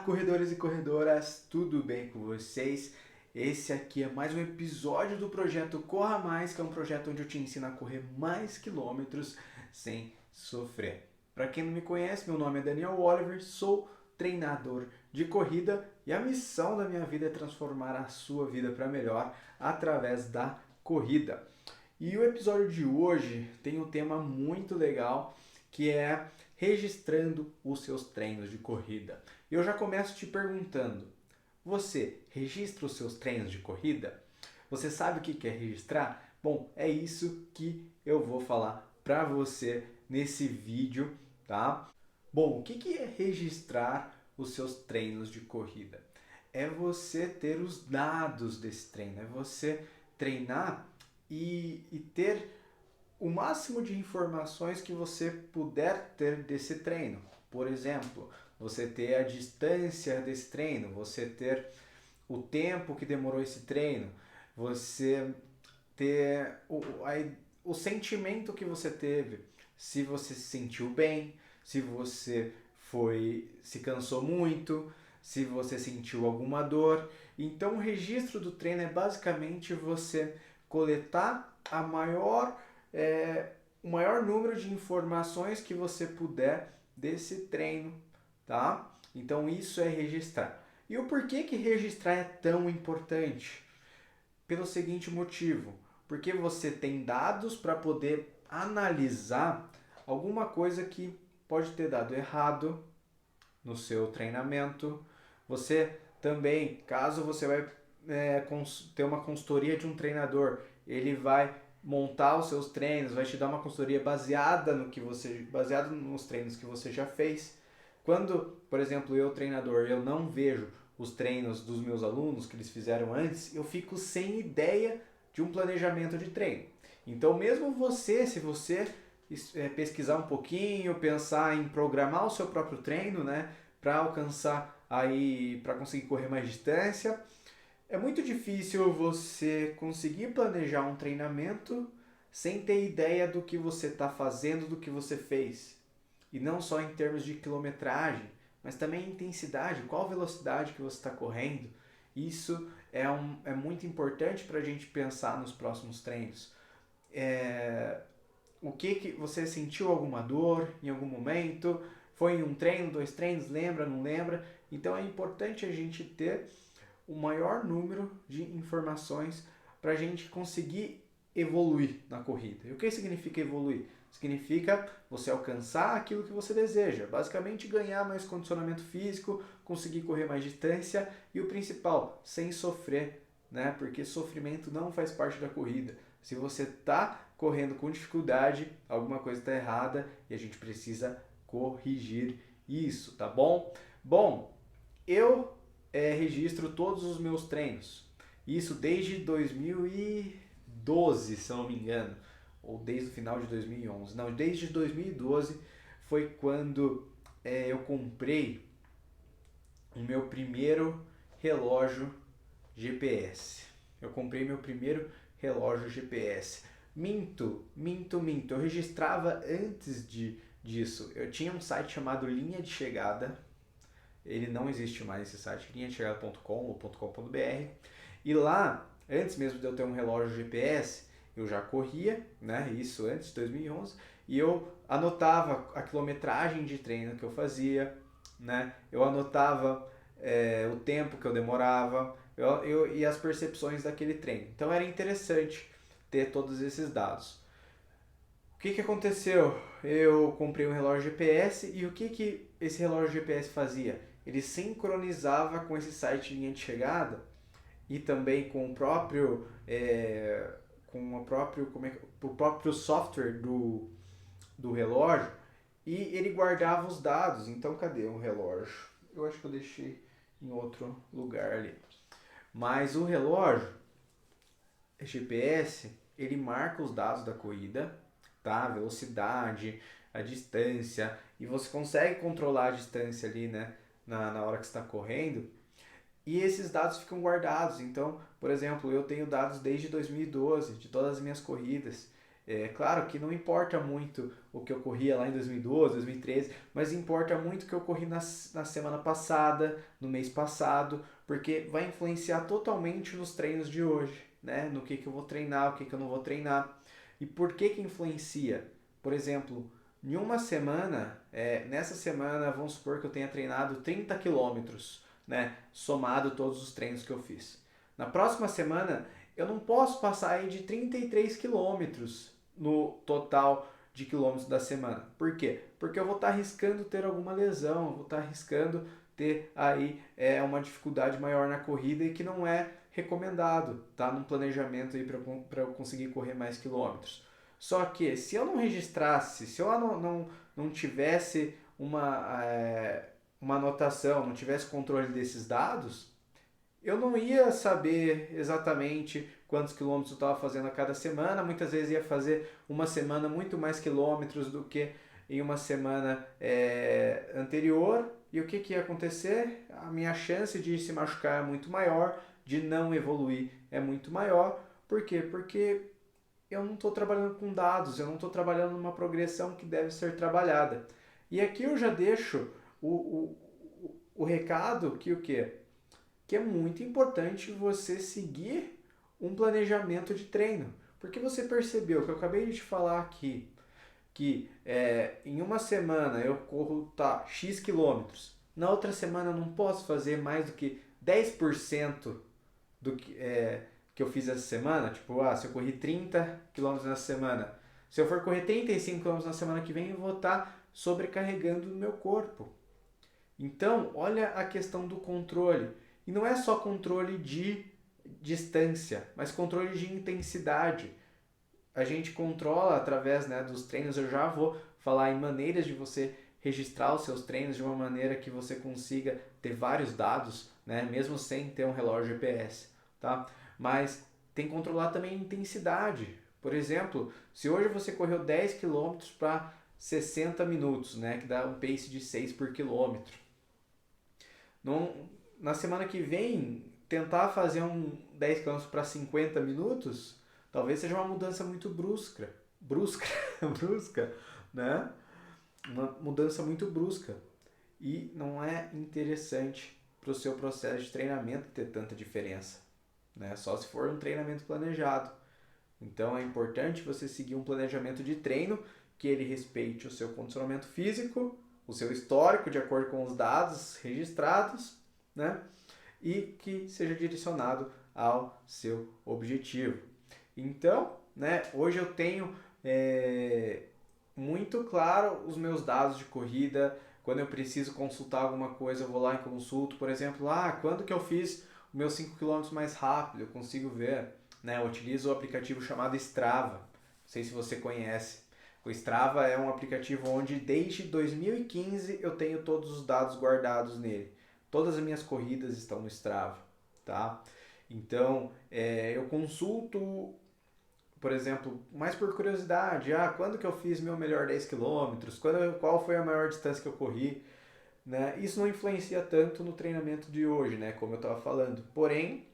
Corredores e corredoras, tudo bem com vocês? Esse aqui é mais um episódio do projeto Corra Mais, que é um projeto onde eu te ensino a correr mais quilômetros sem sofrer. Para quem não me conhece, meu nome é Daniel Oliver, sou treinador de corrida e a missão da minha vida é transformar a sua vida para melhor através da corrida. E o episódio de hoje tem um tema muito legal, que é registrando os seus treinos de corrida. Eu já começo te perguntando, você registra os seus treinos de corrida? Você sabe o que é registrar? Bom, é isso que eu vou falar para você nesse vídeo, tá? Bom, o que é registrar os seus treinos de corrida? É você ter os dados desse treino, é você treinar e ter o máximo de informações que você puder ter desse treino. Por exemplo, você ter a distância desse treino, você ter o tempo que demorou esse treino, você ter o sentimento que você teve, se você se sentiu bem, se você se cansou muito, se você sentiu alguma dor. Então, o registro do treino é basicamente você coletar o maior número de informações que você puder desse treino, tá? Então isso é registrar. E o porquê que registrar é tão importante? Pelo seguinte motivo, porque você tem dados para poder analisar alguma coisa que pode ter dado errado no seu treinamento. Você também, caso você vai ter uma consultoria de um treinador, ele vai montar os seus treinos, vai te dar uma consultoria baseada nos treinos que você já fez. Quando, por exemplo, eu treinador, eu não vejo os treinos dos meus alunos que eles fizeram antes, eu fico sem ideia de um planejamento de treino. Então, mesmo você, se você pesquisar um pouquinho, pensar em programar o seu próprio treino, né, para alcançar para conseguir correr mais distância, é muito difícil você conseguir planejar um treinamento sem ter ideia do que você está fazendo, do que você fez. E não só em termos de quilometragem, mas também intensidade, qual velocidade que você está correndo. Isso é muito importante para a gente pensar nos próximos treinos. O que você sentiu alguma dor em algum momento? Foi em um treino, 2 treinos, lembra, não lembra? Então é importante a gente ter o maior número de informações para a gente conseguir evoluir na corrida. E o que significa evoluir? Significa você alcançar aquilo que você deseja, basicamente ganhar mais condicionamento físico, conseguir correr mais distância e o principal, sem sofrer, né? Porque sofrimento não faz parte da corrida. Se você está correndo com dificuldade, alguma coisa está errada e a gente precisa corrigir isso, tá bom? Bom, eu registro todos os meus treinos. Isso desde 2012, se eu não me engano, ou desde o final de 2011. Não, desde 2012 foi quando eu comprei o meu primeiro relógio GPS. Eu comprei meu primeiro relógio GPS. Minto. Eu registrava antes disso. Eu tinha um site chamado Linha de Chegada. Ele não existe mais, esse site, linhadechegada.com ou .com.br. E lá, antes mesmo de eu ter um relógio GPS, eu já corria, né? Isso antes de 2011, e eu anotava a quilometragem de treino que eu fazia, né? Eu anotava o tempo que eu demorava e as percepções daquele treino. Então era interessante ter todos esses dados. O que aconteceu? Eu comprei um relógio GPS e o que esse relógio GPS fazia? Ele sincronizava com esse site Linha de Chegada e também com o próprio o próprio software do relógio, e ele guardava os dados. Então, cadê o relógio? Eu acho que eu deixei em outro lugar ali. Mas o relógio GPS, ele marca os dados da corrida, tá? A velocidade, a distância, e você consegue controlar a distância ali, né? Na hora que você está correndo, e esses dados ficam guardados. Então, por exemplo, eu tenho dados desde 2012 de todas as minhas corridas. É claro que não importa muito o que eu corria lá em 2012, 2013, mas importa muito o que eu corri na semana passada, no mês passado, porque vai influenciar totalmente nos treinos de hoje, né? No que eu vou treinar, o que eu não vou treinar. E por que influencia? Por exemplo, em uma semana, nessa semana, vamos supor que eu tenha treinado 30 quilômetros, né? Somado todos os treinos que eu fiz. Na próxima semana, eu não posso passar aí de 33 quilômetros no total de quilômetros da semana. Por quê? Porque eu vou estar arriscando ter alguma lesão, eu vou estar arriscando ter aí uma dificuldade maior na corrida e que não é recomendado, tá? Num planejamento aí para eu conseguir correr mais quilômetros. Só que se eu não registrasse, se eu não tivesse uma anotação, não tivesse controle desses dados, eu não ia saber exatamente quantos quilômetros eu estava fazendo a cada semana. Muitas vezes ia fazer uma semana muito mais quilômetros do que em uma semana anterior. E o que ia acontecer? A minha chance de se machucar é muito maior, de não evoluir é muito maior. Por quê? Porque eu não estou trabalhando com dados, eu não estou trabalhando numa progressão que deve ser trabalhada. E aqui eu já deixo o recado que o quê? Que é muito importante você seguir um planejamento de treino. Porque você percebeu que eu acabei de te falar aqui que em uma semana eu corro X quilômetros, na outra semana eu não posso fazer mais do que 10% do que eu fiz essa semana. Tipo, se eu corri 30 quilômetros na semana, se eu for correr 35 quilômetros na semana que vem, eu vou estar sobrecarregando o meu corpo. Então, olha a questão do controle. E não é só controle de distância, mas controle de intensidade. A gente controla através, né, dos treinos. Eu já vou falar em maneiras de você registrar os seus treinos de uma maneira que você consiga ter vários dados, né, mesmo sem ter um relógio GPS, tá? Mas tem que controlar também a intensidade. Por exemplo, se hoje você correu 10 quilômetros para 60 minutos, né, que dá um pace de 6 por quilômetro. Na semana que vem, tentar fazer um 10 km para 50 minutos, talvez seja uma mudança muito brusca, né? Uma mudança muito brusca. E não é interessante para o seu processo de treinamento ter tanta diferença, né? Só se for um treinamento planejado. Então é importante você seguir um planejamento de treino que ele respeite o seu condicionamento físico, o seu histórico de acordo com os dados registrados, né? E que seja direcionado ao seu objetivo. Então, né, hoje eu tenho muito claro os meus dados de corrida. Quando eu preciso consultar alguma coisa, eu vou lá e consulto. Por exemplo, quando que eu fiz os meus 5 km mais rápido? Eu consigo ver. Né? Eu utilizo o aplicativo chamado Strava. Não sei se você conhece. O Strava é um aplicativo onde desde 2015 eu tenho todos os dados guardados nele. Todas as minhas corridas estão no Strava, tá? Então, eu consulto, por exemplo, mais por curiosidade, quando que eu fiz meu melhor 10 quilômetros, qual foi a maior distância que eu corri, né? Isso não influencia tanto no treinamento de hoje, né? Como eu estava falando. Porém,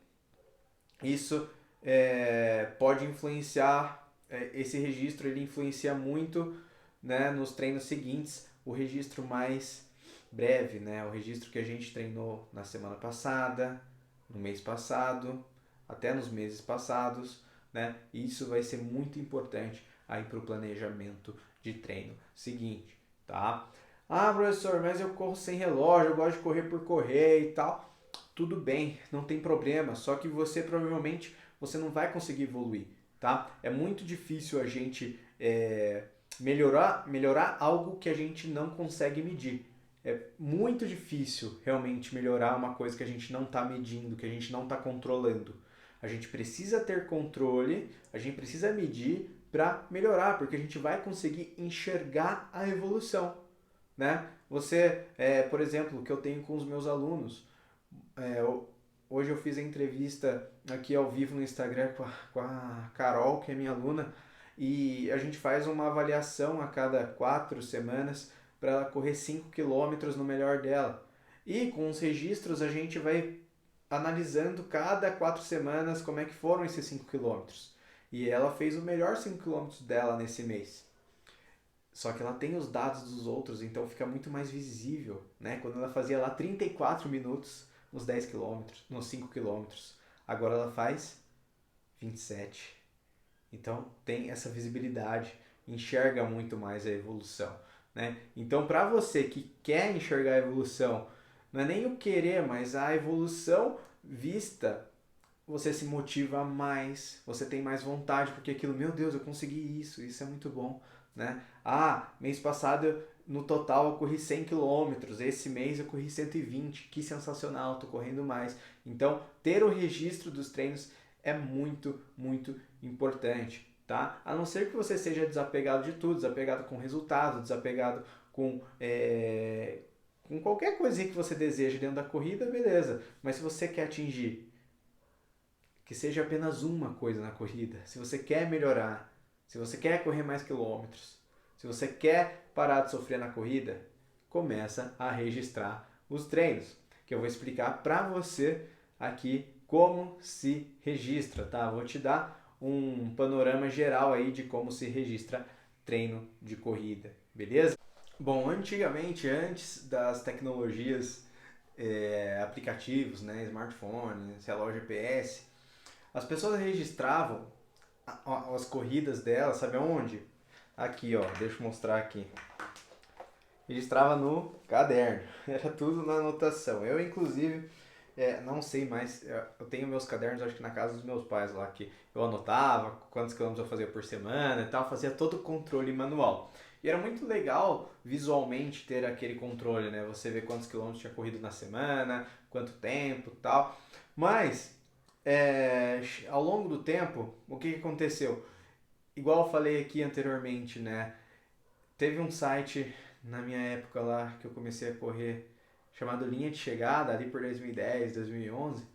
isso pode influenciar, esse registro ele influencia muito, né, nos treinos seguintes, o registro mais breve, né, o registro que a gente treinou na semana passada, no mês passado, até nos meses passados, né, isso vai ser muito importante aí para o planejamento de treino seguinte, tá? Professor, mas eu corro sem relógio, eu gosto de correr por correr e tal. Tudo bem, não tem problema, só que você provavelmente você não vai conseguir evoluir, tá? É muito difícil a gente melhorar algo que a gente não consegue medir. É muito difícil realmente melhorar uma coisa que a gente não está medindo, que a gente não está controlando. A gente precisa ter controle, a gente precisa medir para melhorar, porque a gente vai conseguir enxergar a evolução, né? Você, por exemplo, o que eu tenho com os meus alunos, hoje eu fiz a entrevista aqui ao vivo no Instagram com a Carol, que é minha aluna, e a gente faz uma avaliação a cada 4 semanas para ela correr 5 quilômetros no melhor dela. E com os registros a gente vai analisando cada 4 semanas como é que foram esses 5 quilômetros. e ela fez o melhor 5 quilômetros dela nesse mês. Só que ela tem os dados dos outros, então fica muito mais visível, né? Quando ela fazia lá 34 minutos nos 10 quilômetros, nos 5 quilômetros, agora ela faz 27. Então tem essa visibilidade, enxerga muito mais a evolução, né? Então para você que quer enxergar a evolução, não é nem o querer, mas a evolução vista, você se motiva mais, você tem mais vontade, porque aquilo, meu Deus, eu consegui isso é muito bom, né? Ah, mês passado no total eu corri 100 quilômetros, esse mês eu corri 120, que sensacional, tô correndo mais. Então, ter o registro dos treinos é muito, muito importante, tá? A não ser que você seja desapegado de tudo, desapegado com resultado, desapegado com qualquer coisinha que você deseja dentro da corrida, beleza. Mas se você quer atingir que seja apenas uma coisa na corrida, se você quer melhorar, se você quer correr mais quilômetros, se você quer parar de sofrer na corrida, começa a registrar os treinos, que eu vou explicar para você aqui como se registra, tá? Vou te dar um panorama geral aí de como se registra treino de corrida, beleza? Bom, antigamente, antes das tecnologias, aplicativos, né, smartphones, relógio GPS, as pessoas registravam as corridas delas, sabe aonde? Aqui, ó, deixa eu mostrar aqui. Registrava no caderno, era tudo na anotação. Eu, inclusive, não sei mais, eu tenho meus cadernos, acho que na casa dos meus pais lá, que eu anotava quantos quilômetros eu fazia por semana e tal, fazia todo o controle manual. E era muito legal visualmente ter aquele controle, né? Você vê quantos quilômetros tinha corrido na semana, quanto tempo e tal. Mas, ao longo do tempo, o que aconteceu? Igual eu falei aqui anteriormente, né? Teve um site na minha época lá que eu comecei a correr chamado Linha de Chegada, ali por 2010, 2011,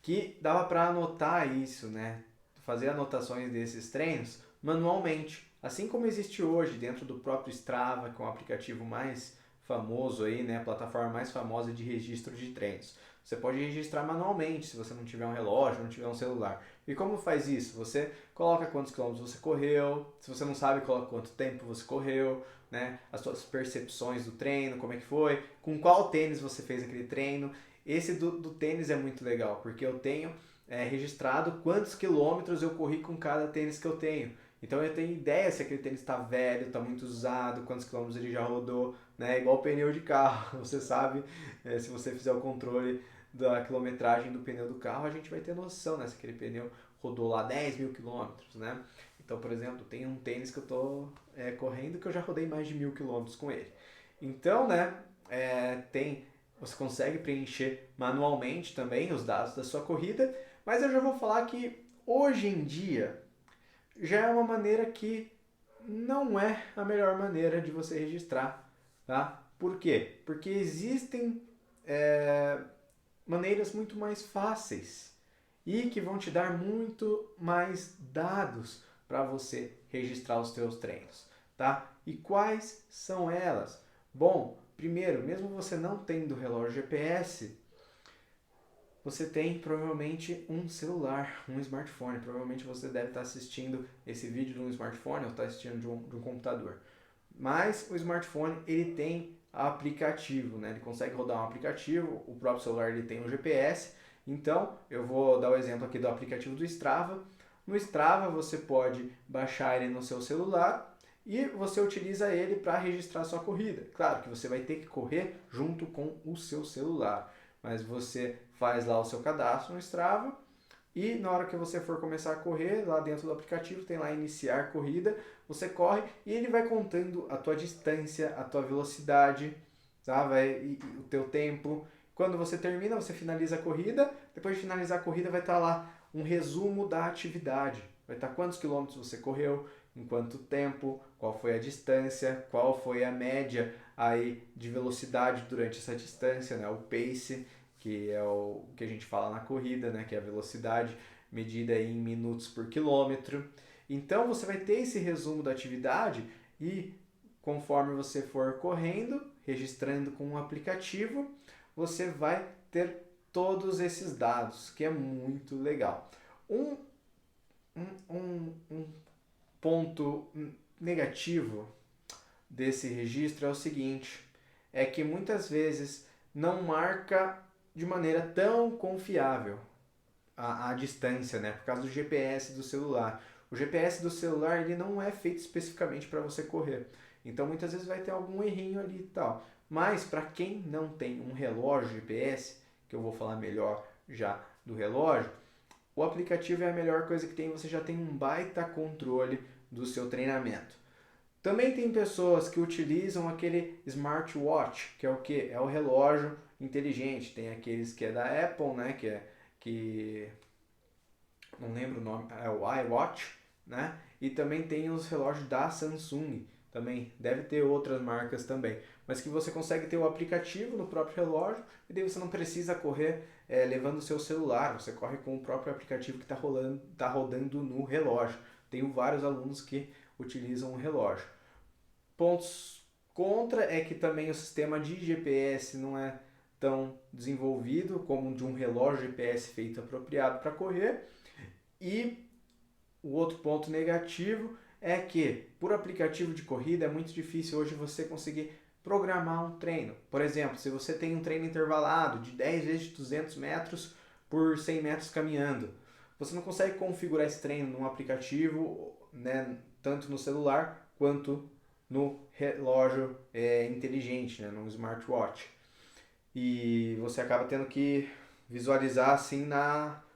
que dava para anotar isso, né? Fazer anotações desses treinos manualmente, assim como existe hoje dentro do próprio Strava, que é um aplicativo mais famoso aí, né? A plataforma mais famosa de registro de treinos. Você pode registrar manualmente se você não tiver um relógio, não tiver um celular. E como faz isso? Você coloca quantos quilômetros você correu, se você não sabe, coloca quanto tempo você correu, né? As suas percepções do treino, como é que foi, com qual tênis você fez aquele treino. Esse do tênis é muito legal, porque eu tenho registrado quantos quilômetros eu corri com cada tênis que eu tenho. Então eu tenho ideia se aquele tênis está velho, está muito usado, quantos quilômetros ele já rodou, né? Igual pneu de carro, você sabe, se você fizer o controle da quilometragem do pneu do carro, a gente vai ter noção, né? Se aquele pneu rodou lá 10 mil quilômetros, né? Então, por exemplo, tem um tênis que eu estou correndo que eu já rodei mais de 1000 quilômetros com ele. Então, né, você consegue preencher manualmente também os dados da sua corrida, mas eu já vou falar que hoje em dia já é uma maneira que não é a melhor maneira de você registrar, tá? Por quê? Porque existem maneiras muito mais fáceis e que vão te dar muito mais dados para você registrar os teus treinos, tá? E quais são elas? Bom, primeiro, mesmo você não tendo relógio GPS, você tem provavelmente um celular, um smartphone. Provavelmente você deve estar assistindo esse vídeo de um smartphone ou está assistindo de um computador. Mas o smartphone ele tem aplicativo, né? Ele consegue rodar um aplicativo, o próprio celular ele tem um GPS. Então, eu vou dar o exemplo aqui do aplicativo do Strava. No Strava você pode baixar ele no seu celular e você utiliza ele para registrar sua corrida. Claro que você vai ter que correr junto com o seu celular, mas você faz lá o seu cadastro no Strava e na hora que você for começar a correr, lá dentro do aplicativo tem lá iniciar corrida, você corre e ele vai contando a tua distância, a tua velocidade, tá? E o teu tempo. Quando você termina, você finaliza a corrida, depois de finalizar a corrida vai estar lá um resumo da atividade. Vai estar quantos quilômetros você correu, em quanto tempo, qual foi a distância, qual foi a média aí de velocidade durante essa distância, né? O pace, que é o que a gente fala na corrida, né? Que é a velocidade medida em minutos por quilômetro. Então você vai ter esse resumo da atividade e conforme você for correndo, registrando com um aplicativo, você vai ter todos esses dados, que é muito legal. Um Um ponto negativo desse registro é o seguinte, é que muitas vezes não marca de maneira tão confiável a distância, né? Por causa do GPS do celular. O GPS do celular ele não é feito especificamente para você correr. Então muitas vezes vai ter algum errinho ali e tal. Mas para quem não tem um relógio GPS, que eu vou falar melhor já do relógio, o aplicativo é a melhor coisa que tem, você já tem um baita controle do seu treinamento. Também tem pessoas que utilizam aquele smartwatch, que é o que? É o relógio inteligente. Tem aqueles que é da Apple, né? Que não lembro o nome, é o iWatch, né? E também tem os relógios da Samsung, também deve ter outras marcas também, mas que você consegue ter o aplicativo no próprio relógio e daí você não precisa correr levando o seu celular, você corre com o próprio aplicativo que está rodando no relógio. Tenho vários alunos que utilizam o relógio. Pontos contra é que também o sistema de GPS não é tão desenvolvido como o de um relógio GPS feito apropriado para correr. E o outro ponto negativo é que, por aplicativo de corrida, é muito difícil hoje você conseguir programar um treino. Por exemplo, se você tem um treino intervalado de 10 vezes 200 metros por 100 metros caminhando, você não consegue configurar esse treino num aplicativo, né, tanto no celular quanto no relógio inteligente, né, no smartwatch. E você acaba tendo que visualizar assim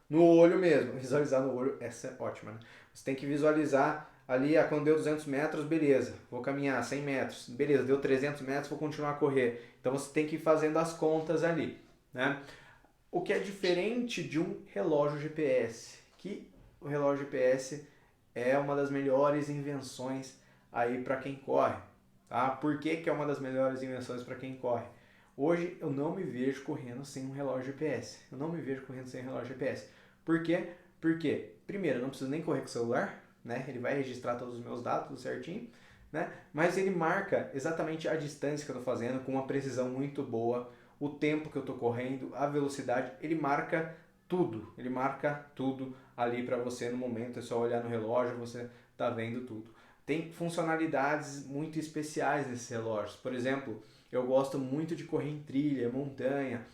no olho mesmo. Visualizar no olho, essa é ótima, né? Você tem que visualizar ali, quando deu 200 metros, beleza, vou caminhar 100 metros, beleza, deu 300 metros, vou continuar a correr. Então você tem que ir fazendo as contas ali, né? O que é diferente de um relógio GPS, que o relógio GPS é uma das melhores invenções aí para quem corre, tá? Por que que é uma das melhores invenções para quem corre? Hoje eu não me vejo correndo sem um relógio GPS. Eu não me vejo correndo sem um relógio GPS. Por quê? Porque, primeiro, eu não preciso nem correr com o celular, né? Ele vai registrar todos os meus dados tudo certinho, né? Mas ele marca exatamente a distância que eu estou fazendo com uma precisão muito boa, o tempo que eu estou correndo, a velocidade, ele marca tudo. Ele marca tudo ali para você no momento. É só olhar no relógio, você tá vendo tudo. Tem funcionalidades muito especiais nesses relógios. Por exemplo, eu gosto muito de correr em trilha, montanha.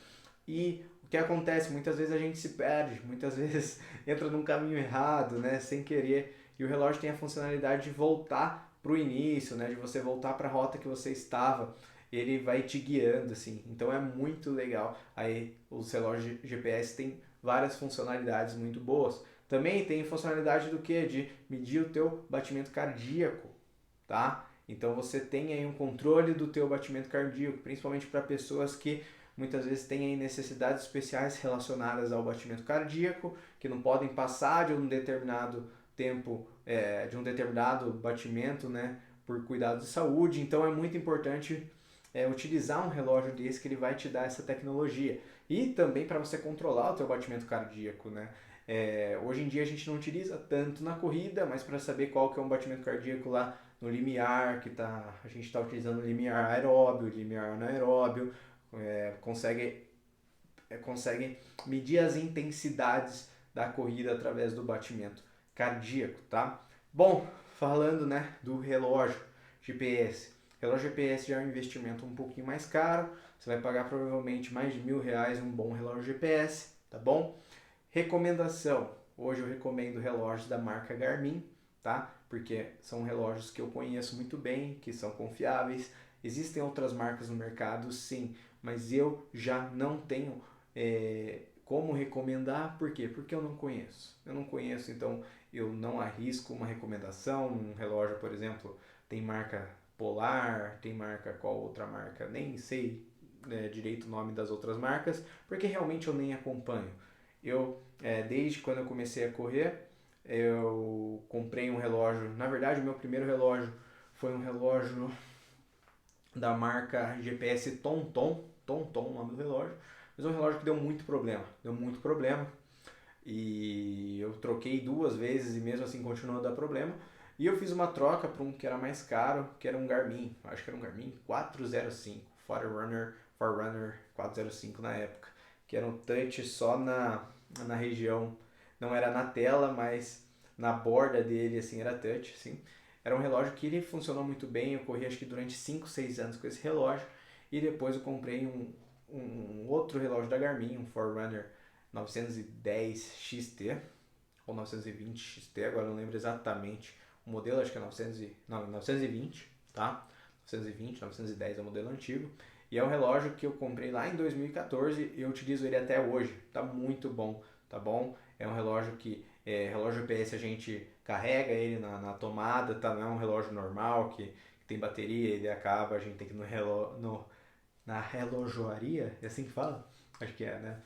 E o que acontece? Muitas vezes a gente se perde, muitas vezes entra num caminho errado, né? Sem querer. E o relógio tem a funcionalidade de voltar para o início, né? De você voltar para a rota que você estava. Ele vai te guiando, assim. Então é muito legal. Aí os relógios GPS têm várias funcionalidades muito boas. Também tem funcionalidade do que? De medir o teu batimento cardíaco, tá? Então você tem aí um controle do teu batimento cardíaco, principalmente para pessoas que muitas vezes têm aí necessidades especiais relacionadas ao batimento cardíaco, que não podem passar de um determinado tempo, de um determinado batimento, né, por cuidado de saúde. Então é muito importante utilizar um relógio desse que ele vai te dar essa tecnologia. E também para você controlar o teu batimento cardíaco, né? Hoje em dia a gente não utiliza tanto na corrida, mas para saber qual que é um batimento cardíaco lá no limiar, a gente está utilizando o limiar aeróbio, limiar anaeróbio, consegue medir as intensidades da corrida através do batimento cardíaco, tá? Bom, falando, né, do relógio GPS. Relógio GPS já é um investimento um pouquinho mais caro, você vai pagar provavelmente mais de R$ 1.000 um bom relógio GPS, tá bom? Recomendação, hoje eu recomendo relógios da marca Garmin, tá? Porque são relógios que eu conheço muito bem, que são confiáveis. Existem outras marcas no mercado, sim, mas eu já não tenho como recomendar. Por quê? Porque eu não conheço. Eu não conheço, então eu não arrisco uma recomendação. Um relógio, por exemplo, tem marca Polar, tem marca qual outra marca, nem sei direito o nome das outras marcas, porque realmente eu nem acompanho. Desde quando eu comecei a correr, eu comprei um relógio. Na verdade, o meu primeiro relógio foi um relógio da marca GPS TomTom, TomTom, o nome do relógio. Mas é um relógio que deu muito problema. E eu troquei 2 vezes e mesmo assim continuou a dar problema. E eu fiz uma troca para um que era mais caro, que era um Garmin, acho que era um Garmin 405, Forerunner 405 na época, que era um touch só na região, não era na tela, mas na borda dele, assim, era touch, assim. Era um relógio que ele funcionou muito bem, eu corri acho que durante 5, 6 anos com esse relógio. E depois eu comprei um outro relógio da Garmin, um Forerunner 910 XT, ou 920 XT, agora não lembro exatamente o modelo, acho que é 920, tá? 920, 910 é o modelo antigo. E é um relógio que eu comprei lá em 2014 e eu utilizo ele até hoje. Tá muito bom, tá bom? É um relógio relógio GPS a gente carrega ele na tomada, tá? Não é um relógio normal que tem bateria, ele acaba, a gente tem que ir na relojoaria, é assim que fala? Acho que é, né?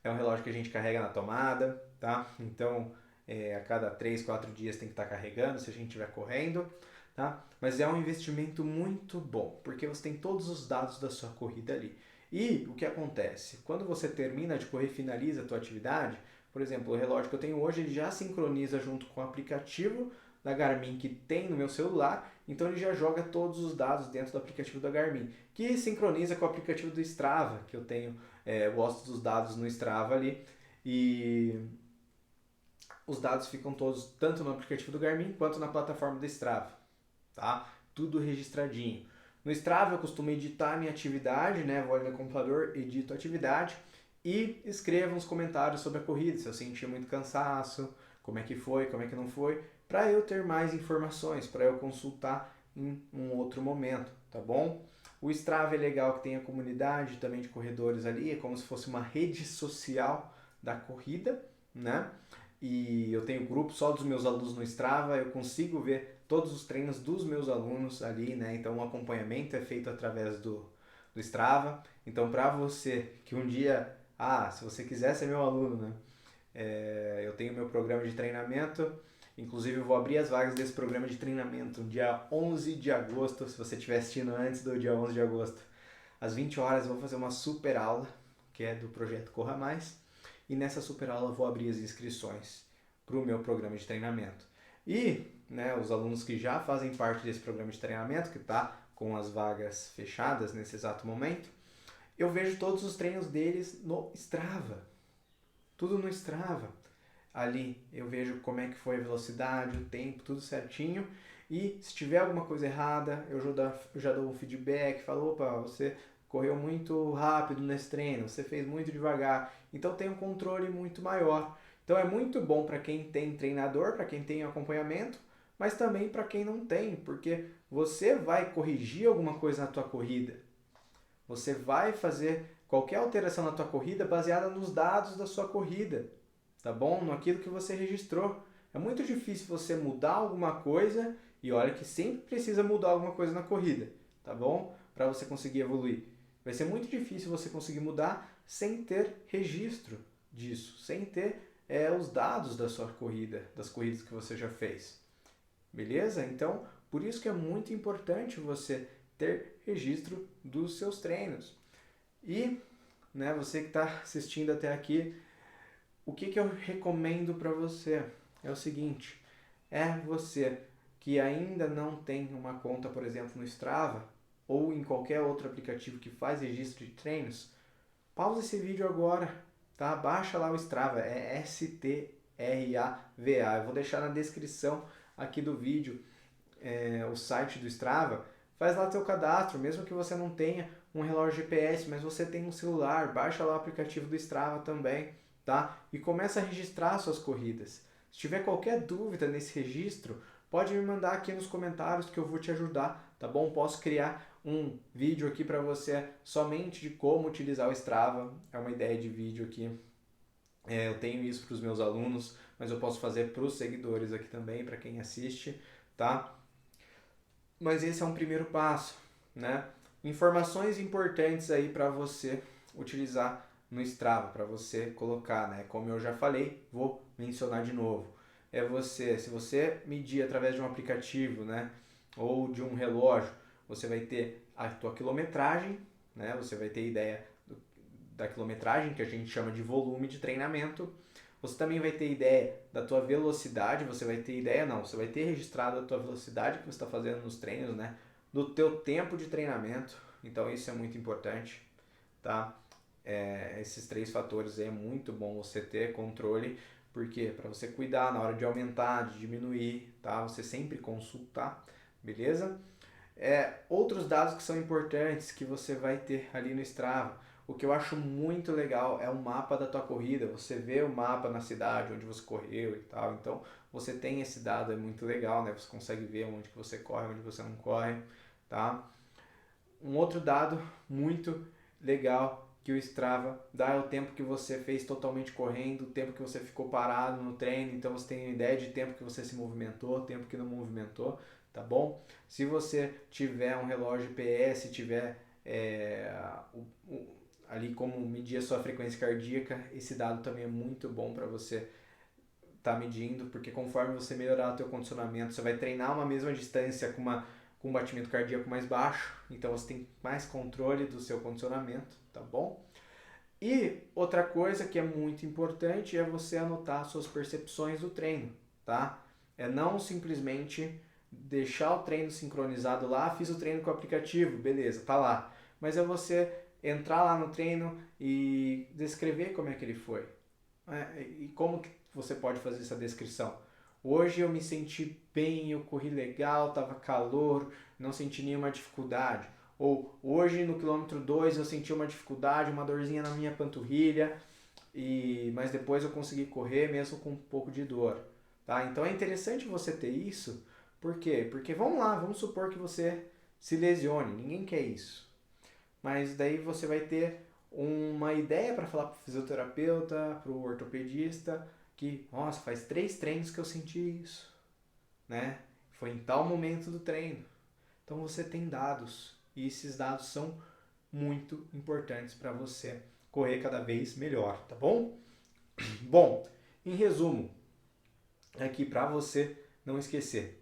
É um relógio que a gente carrega na tomada, tá? Então, a cada 3, 4 dias tem que estar carregando se a gente estiver correndo, tá? Mas é um investimento muito bom, porque você tem todos os dados da sua corrida ali. E o que acontece? Quando você termina de correr, finaliza a tua atividade, por exemplo, o relógio que eu tenho hoje, ele já sincroniza junto com o aplicativo da Garmin que tem no meu celular, então ele já joga todos os dados dentro do aplicativo da Garmin, que sincroniza com o aplicativo do Strava, que eu tenho, eu gosto dos dados no Strava ali, e os dados ficam todos tanto no aplicativo do Garmin quanto na plataforma do Strava, tá? Tudo registradinho. No Strava eu costumo editar a minha atividade, né? Vou ali no computador, edito a atividade e escrevo uns comentários sobre a corrida, se eu senti muito cansaço, como é que foi, como é que não foi, para eu ter mais informações, para eu consultar em um outro momento, tá bom? O Strava é legal que tem a comunidade também de corredores ali, é como se fosse uma rede social da corrida, né? E eu tenho grupo só dos meus alunos no Strava, eu consigo ver todos os treinos dos meus alunos ali, né? Então o acompanhamento é feito através do Strava. Então para você que um dia, se você quiser ser meu aluno, né? Eu tenho meu programa de treinamento, inclusive eu vou abrir as vagas desse programa de treinamento no dia 11 de agosto, se você estiver assistindo antes do dia 11 de agosto. Às 20 horas eu vou fazer uma super aula, que é do projeto Corra Mais, e nessa super aula eu vou abrir as inscrições para o meu programa de treinamento. E né, os alunos que já fazem parte desse programa de treinamento, que está com as vagas fechadas nesse exato momento, eu vejo todos os treinos deles no Strava. Tudo no Strava. Ali eu vejo como é que foi a velocidade, o tempo, tudo certinho. E se tiver alguma coisa errada, eu já dou um feedback, falo, opa, você correu muito rápido nesse treino, você fez muito devagar. Então tem um controle muito maior. Então é muito bom para quem tem treinador, para quem tem acompanhamento, mas também para quem não tem, porque você vai corrigir alguma coisa na tua corrida. Você vai fazer qualquer alteração na tua corrida baseada nos dados da sua corrida, tá bom? Naquilo que você registrou. É muito difícil você mudar alguma coisa e olha que sempre precisa mudar alguma coisa na corrida, tá bom? Para você conseguir evoluir. Vai ser muito difícil você conseguir mudar sem ter registro disso, sem ter os dados da sua corrida, das corridas que você já fez. Beleza? Então, por isso que é muito importante você ter registro dos seus treinos. E, né, você que está assistindo até aqui, o que eu recomendo para você é o seguinte, você que ainda não tem uma conta, por exemplo, no Strava ou em qualquer outro aplicativo que faz registro de treinos, pausa esse vídeo agora, tá? Baixa lá o Strava, é STRAVA. Eu vou deixar na descrição aqui do vídeo o site do Strava. Faz lá teu cadastro, mesmo que você não tenha um relógio GPS, mas você tem um celular, baixa lá o aplicativo do Strava também, tá? E começa a registrar suas corridas. Se tiver qualquer dúvida nesse registro, pode me mandar aqui nos comentários que eu vou te ajudar, tá bom? Posso criar um vídeo aqui para você somente de como utilizar o Strava. É uma ideia de vídeo aqui. Eu tenho isso para os meus alunos, mas eu posso fazer para os seguidores aqui também, para quem assiste, tá? Mas esse é um primeiro passo, né? Informações importantes aí para você utilizar no Strava, para você colocar, né? Como eu já falei, vou mencionar de novo. Se você medir através de um aplicativo, né? Ou de um relógio, você vai ter a tua quilometragem, né? Você vai ter ideia da quilometragem, que a gente chama de volume de treinamento. Você também vai ter ideia da tua velocidade, você vai ter registrado a tua velocidade que você está fazendo nos treinos, né? Do teu tempo de treinamento, então isso é muito importante, tá? Esses 3 fatores aí é muito bom você ter controle, Por quê? Para você cuidar na hora de aumentar, de diminuir, tá? Você sempre consultar, beleza? Outros dados que são importantes que você vai ter ali no Strava. O que eu acho muito legal é o mapa da tua corrida. Você vê o mapa na cidade onde você correu e tal. Então você tem esse dado, é muito legal, né? Você consegue ver onde que você corre, onde você não corre, tá? Um outro dado muito legal que o Strava dá é o tempo que você fez totalmente correndo, o tempo que você ficou parado no treino, então você tem uma ideia de tempo que você se movimentou, tempo que não movimentou, tá bom? Se você tiver um relógio GPS, tiver ali como medir a sua frequência cardíaca, esse dado também é muito bom para você estar medindo, porque conforme você melhorar o teu condicionamento, você vai treinar uma mesma distância com um batimento cardíaco mais baixo, então você tem mais controle do seu condicionamento, tá bom? E outra coisa que é muito importante é você anotar suas percepções do treino, tá? É não simplesmente deixar o treino sincronizado lá, fiz o treino com o aplicativo, beleza, tá lá. Mas é você entrar lá no treino e descrever como é que ele foi. E como que você pode fazer essa descrição? Hoje eu me senti bem, eu corri legal, tava calor, não senti nenhuma dificuldade. Ou hoje no quilômetro 2 eu senti uma dificuldade, uma dorzinha na minha panturrilha, mas depois eu consegui correr mesmo com um pouco de dor. Tá? Então é interessante você ter isso. Por quê? Porque vamos lá, vamos supor que você se lesione, ninguém quer isso. Mas daí você vai ter uma ideia para falar para o fisioterapeuta, para o ortopedista, que, nossa, faz 3 treinos que eu senti isso, né? Foi em tal momento do treino. Então você tem dados e esses dados são muito importantes para você correr cada vez melhor, tá bom? Bom, em resumo, aqui para você não esquecer,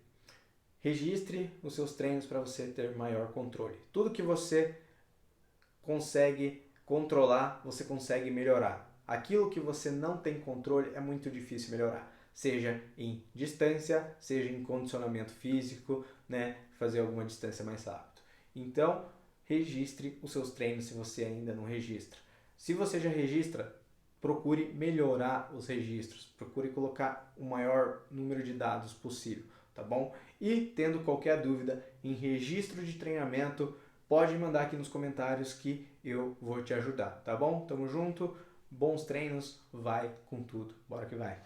registre os seus treinos para você ter maior controle. Tudo que você consegue controlar, você consegue melhorar. Aquilo que você não tem controle é muito difícil melhorar, seja em distância, seja em condicionamento físico, né, fazer alguma distância mais rápido. Então, registre os seus treinos se você ainda não registra. Se você já registra, procure melhorar os registros, procure colocar o maior número de dados possível, tá bom? E tendo qualquer dúvida em registro de treinamento, pode mandar aqui nos comentários que eu vou te ajudar, tá bom? Tamo junto, bons treinos, vai com tudo, bora que vai!